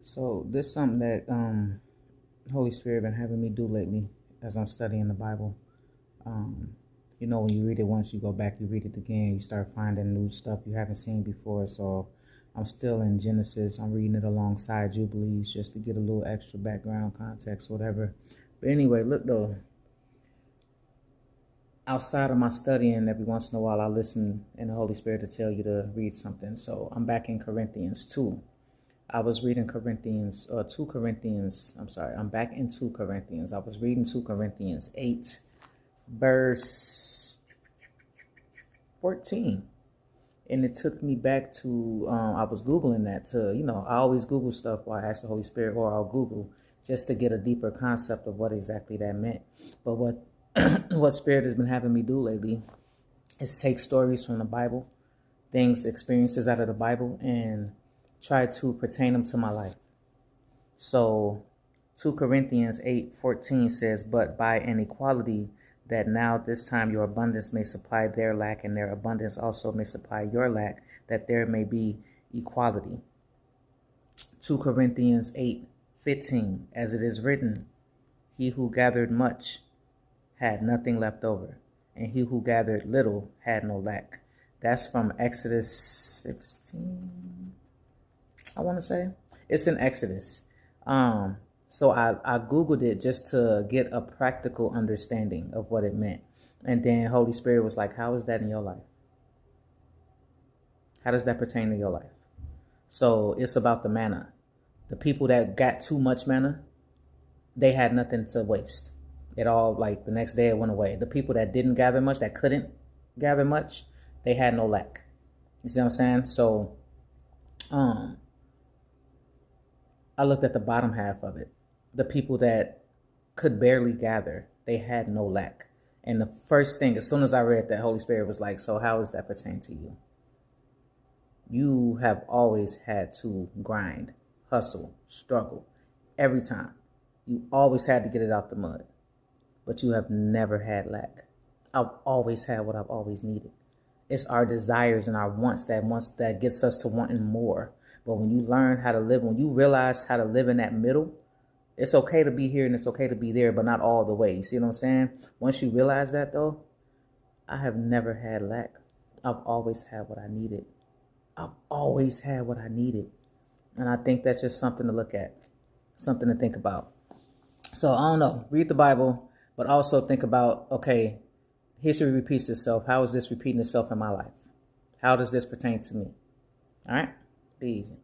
So this is something that Holy Spirit been having me do lately as I'm studying the Bible. When you read it once, you go back, you read it again, you start finding new stuff you haven't seen before. So I'm still in Genesis. I'm reading it alongside Jubilees just to get a little extra background context, whatever. But anyway, look though. Outside of my studying, every once in a while I listen in the Holy Spirit to tell you to read something. So I'm back in Corinthians 2. I was reading I'm back in 2 Corinthians. I was reading 2 Corinthians 8, verse 14. And it took me back to, I was Googling that I always Google stuff while I ask the Holy Spirit, or I'll Google just to get a deeper concept of what exactly that meant. But what Spirit has been having me do lately is take stories from the Bible, experiences out of the Bible, and try to pertain them to my life. So 2 Corinthians 8:14 says, "But by an equality that now this time your abundance may supply their lack, and their abundance also may supply your lack, that there may be equality." 2 Corinthians 8:15, "As it is written, he who gathered much had nothing left over, and he who gathered little had no lack." That's from Exodus 16. I want to say it's in Exodus. So I Googled it just to get a practical understanding of what it meant. And then Holy Spirit was like, how is that in your life? How does that pertain to your life? So it's about the manna. The people that got too much manna, they had nothing to waste. It all, like the next day it went away. The people that didn't gather much, that couldn't gather much, they had no lack. You see what I'm saying? So, I looked at the bottom half of it. The people that could barely gather, they had no lack. And the first thing, as soon as I read that, Holy Spirit was like, so how does that pertain to you? You have always had to grind, hustle, struggle, every time. You always had to get it out the mud. But you have never had lack. I've always had what I've always needed. It's our desires and our wants that gets us to wanting more. But when you learn how to live, when you realize how to live in that middle, it's okay to be here and it's okay to be there, but not all the way. You see what I'm saying? Once you realize that, though, I have never had lack. I've always had what I needed. I've always had what I needed. And I think that's just something to look at, something to think about. So I don't know, read the Bible, but also think about, okay, history repeats itself. How is this repeating itself in my life? How does this pertain to me? All right? Be easy.